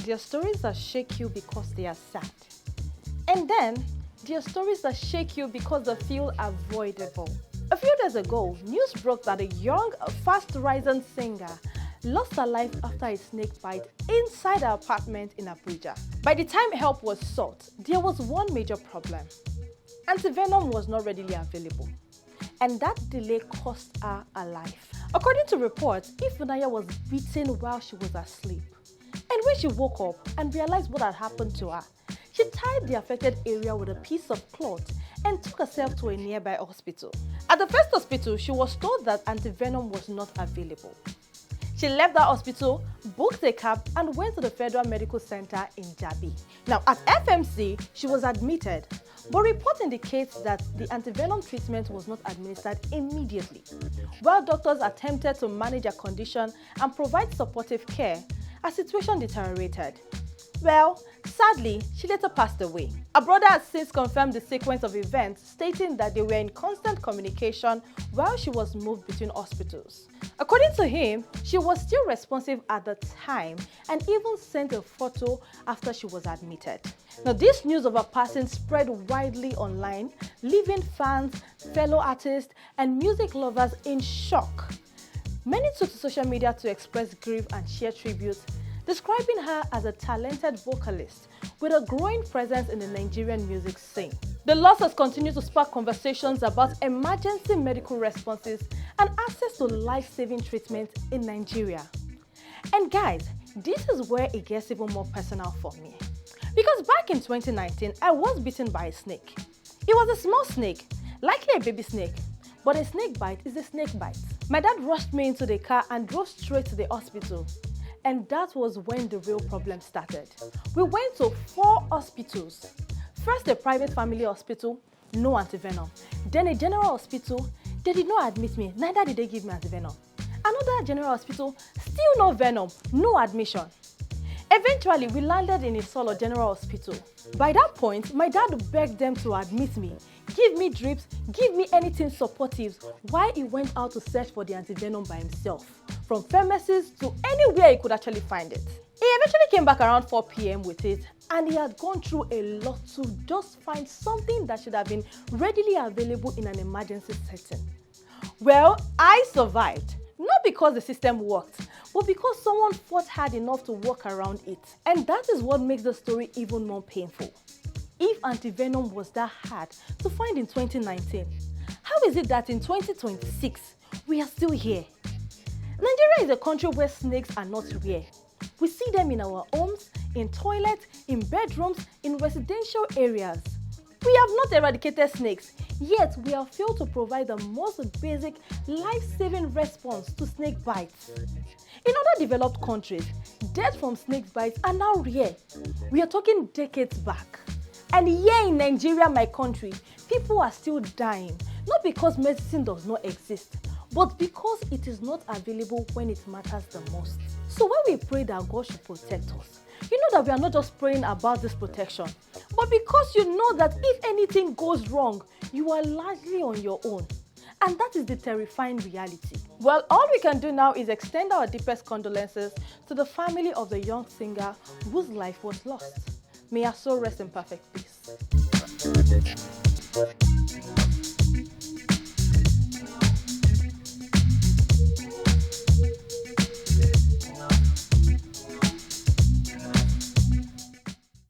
There are stories that shake you because they are sad. And then, there are stories that shake you because they feel avoidable. A few days ago, news broke that a young, fast-rising singer lost her life after a snake bite inside her apartment in Abuja. By the time help was sought, there was one major problem. Anti-venom was not readily available, and that delay cost her life. According to reports, Ifunaya was beaten while she was asleep. And when she woke up and realized what had happened to her, she tied the affected area with a piece of cloth and took herself to a nearby hospital. At the first hospital, she was told that anti-venom was not available. She left that hospital, booked a cab, and went to the Federal Medical Center in Jabi. Now, at FMC, she was admitted, but reports indicate that the anti-venom treatment was not administered immediately. While doctors attempted to manage her condition and provide supportive care, her situation deteriorated. Well, sadly, she later passed away. Her brother has since confirmed the sequence of events, stating that they were in constant communication while she was moved between hospitals. According to him, she was still responsive at the time and even sent a photo after she was admitted. Now, this news of her passing spread widely online, leaving fans, fellow artists, and music lovers in shock. Many took to social media to express grief and share tribute, describing her as a talented vocalist with a growing presence in the Nigerian music scene. The loss has continued to spark conversations about emergency medical responses and access to life-saving treatment in Nigeria. And guys, this is where it gets even more personal for me. Because back in 2019, I was bitten by a snake. It was a small snake, likely a baby snake, but a snake bite is a snake bite. My dad rushed me into the car and drove straight to the hospital. And that was when the real problem started. We went to 4 hospitals. First, a private family hospital, no anti-venom. Then a general hospital, they did not admit me, neither did they give me anti-venom. Another general hospital, still no venom, no admission. Eventually, we landed in a solo general hospital. By that point, my dad begged them to admit me, give me drips, give me anything supportive, while he went out to search for the anti-venom by himself, from pharmacies to anywhere he could actually find it. He eventually came back around 4 p.m. with it, and he had gone through a lot to just find something that should have been readily available in an emergency setting. Well, I survived, not because the system worked, but because someone fought hard enough to work around it. And that is what makes the story even more painful. If anti-venom was that hard to find in 2019, how is it that in 2026, we are still here? Nigeria is a country where snakes are not rare. We see them in our homes, in toilets, in bedrooms, in residential areas. We have not eradicated snakes, yet we have failed to provide the most basic, life-saving response to snake bites. In other developed countries, deaths from snake bites are now rare. We are talking decades back. And here in Nigeria, my country, people are still dying, not because medicine does not exist, but because it is not available when it matters the most. So when we pray that God should protect us, you know that we are not just praying about this protection, but because you know that if anything goes wrong, you are largely on your own. And that is the terrifying reality. Well, all we can do now is extend our deepest condolences to the family of the young singer whose life was lost. May her soul rest in perfect peace.